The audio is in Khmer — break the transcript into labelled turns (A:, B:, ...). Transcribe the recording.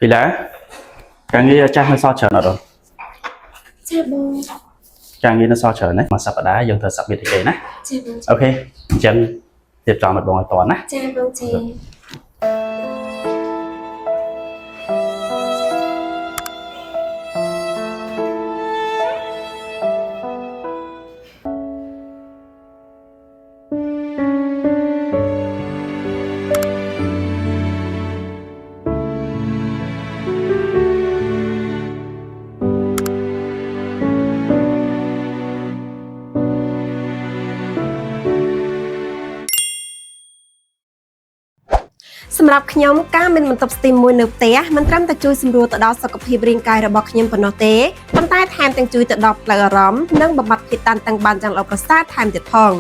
A: ពីឡាការងារចាស់នៅសល់ច្រើនអត់អូន
B: ចាបង
A: ការងារនៅសល់ច្រើនណាមួយសប្តាហ៍យើងត្រូវ submit ឲ្យគេណា
B: ចាបង
A: អូខេអញ្ចឹងរៀបចំឲ្យបងឲ្យតន់ណា
B: ចាបងចា សម្រាប់ខ្ញុំការមានបន្ទប់ស្ទីមមួយនៅផ្ទះមិនត្រឹមតែជួយសម្រួលទៅដល់សុខភាពរាងកាយរបស់ខ្ញុំប៉ុណ្ណោះទេប៉ុន្តែថែមទាំងជួយទៅដល់ផ្លូវអារម្មណ៍និងបំបត្តិភាពតានតឹងបានយ៉ាងល្អប្រសើរថែមទៀតផង